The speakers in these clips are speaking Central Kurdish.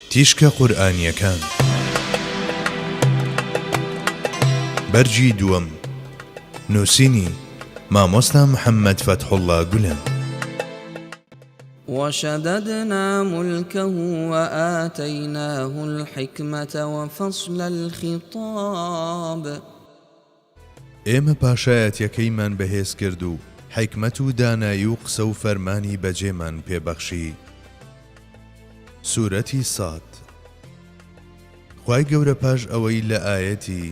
تیشکە قورئانیەکان بەرجی دووەم نووسینی مامۆستا محەممەد فەتحوڵڵا گولەن. وشددنا ملكه وآتيناه الحكمة وفصل الخطاب. ئێمە پاشایەتیەکەیمان بەهێز کرد و حیکمەت و دانایی و قسە و فەرمانی بەجێمان پێبەخشی. سوورەتی ساد. خوای گەورە پاش ئەوەی لە ئایەتی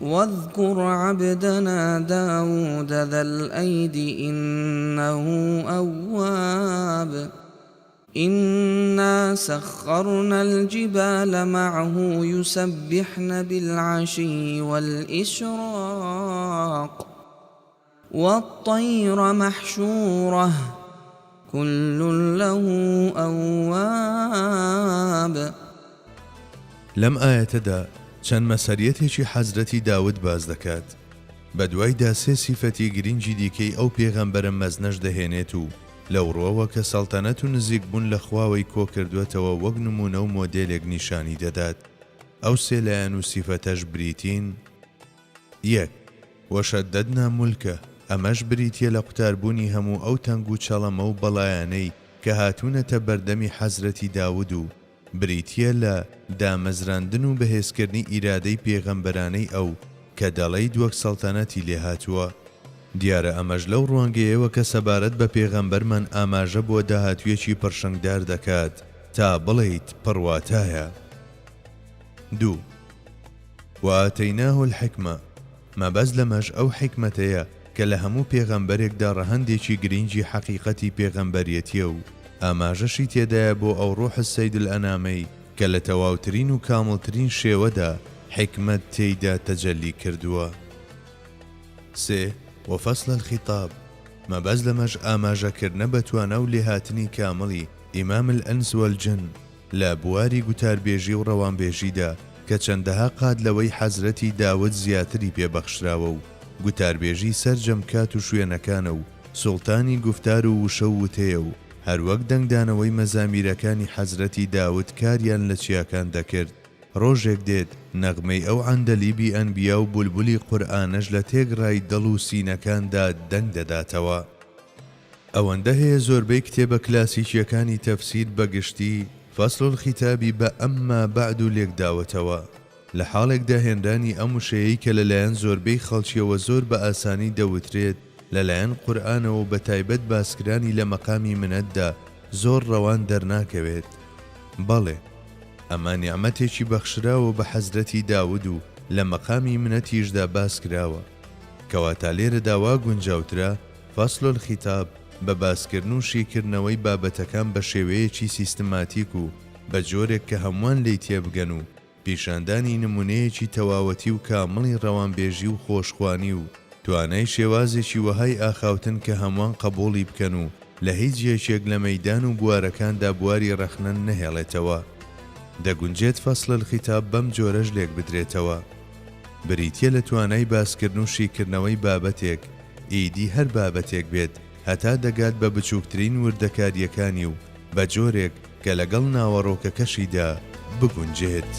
واذكر عبدنا داود ذا الأيد إنه أواب إنا سخرنا الجبال معه يسبحن بالعشي والإشراق والطير محشورة كل له أواب. لەم ئایەتەدا چەند مەسەریەتێکی حەزرەتی داود باز دەکات. بە دوایدا سێ سیفەتی گرنگی دیکەی ئەو پێغەمبەرە مەزنەش دەهێنێت و لەو ڕۆوە کە سەڵتەنەت و نزیک بوون لە خواوەی کۆ کردوێتەوە وەک نمونە و مۆدێلێک نیشانی دەدات. ئەو سێ لایەن و سیفەتەش بریتین: یەک، وەشەددەدنا مولکە، ئەمەش بریتیە لە قوتاربوونی هەموو ئەو تەنگ و چەڵەمە و بەڵایانەی کە هاتوونەتە بەردەمی حەزرەتی داود و بریتیە لە دامەزراندن و بەهێزکردنی ئیرادەی پێغەمبەرانەی ئەو کە دەڵێی دووەک سەڵتەنەتی لێ هاتووە. دیارە ئەمەش لەو ڕوانگەیەوە کە سەبارەت بە پێغەمبەرمان ئاماژە بۆ داهاتوویەکی پڕشنگدار دەکات تا بڵێیت پڕواتایە. دوو، وآتەیناه الحیکمە، مەبەست لەمەش ئەو حیکمەتەیە کە لە هەموو پێغەمبەرێکدا ڕەهەندێکی گرنگی حەقیقەتی پێغەمبەریەتیە و ئاماژەشی تێدایە بۆ ئەو ڕۆحە سەید الئەنامەی کە لە تەواوترین و کامڵترین شێوەدا حیکمەت تێیدا تەجەلی کردووە. سێ، وەفەسڵ الخیتاب، مەبەست لەمەش ئاماژەکردنە بە توانە و لێهاتنی کامڵی ئیمام الئەنس وەلجن لە بواری گوتاربێژی و ڕەوانبێژیدا کە چەندەها قات لەوەی حەزرەتی داود زیاتری پێبەخشراوە و گوتاربێژی سەرجەمکات و شوێنەکانە و سوڵتانی گفتار و وشە و وتەیە و هەروەک دەنگدانەوەی مەزامیرەکانی حەزرەتی داود کاریان لە چیاکان دەکرد. ڕۆژێک دێت نەغمەی ئەو عەندەلیبی ئەنبیا و بولبولی قورئانەش لە تێگڕای دڵ و سینەکاندا دەنگ دەداتەوە. ئەوەندە هەیە زۆربەی کتێبە کلاسیکیەکانی تەفسیر بەگشتی فەسڵ الخیتابی بە ئەمما بەعد و لێکداوەتەوە لە حاڵێکدا هێنرانی ئەم وشەیەی کە لەلایەن زۆربەی خەڵکیەوە زۆر بە ئاسانی دەوترێت لەلایەن قورئانەوە بە تایبەت باسکرانی لە مەقامی منەتدا زۆر ڕەوان دەرناکەوێت. بەڵێ، ئەمە نیعمەتێکی بەخشراوە بە حەزرەتی داود و لە مەقامی منەتیشدا باسکراوە. کەواتە لێرەدا وا گونجاوترا فەسڵ الخیتاب بە باسکردن و شیکردنەوەی بابەتەکان بە شێوەیەکی سیستماتیک و بە جۆرێک کە هەمووان لی تێبگەن و پیشاندانی نمونەیەکی تەواوەتی و کامڵی ڕەوانبێژی و خۆشخوانی و توانای شێوازێکی وەهای ئاخاوتن کە هەمووان قبوڵی بکەن و لە هیچ یەکێک لە مەیدان و بوارەکاندا بواری ڕەخنەن نەهێڵێتەوە. دەگونجێت فەسڵ الخیتاب بەم جۆرەش لێک بدرێتەوە. بریتیە لە توانای باسکردن و شیکردنەوەی بابەتێک، ئیدی هەر بابەتێک بێت هەتا دەگات بە بچووکترین وردەکاریەکانی و بە جۆرێک کە لەگەڵ ناوەڕۆکەکەشیدا بگونجێت.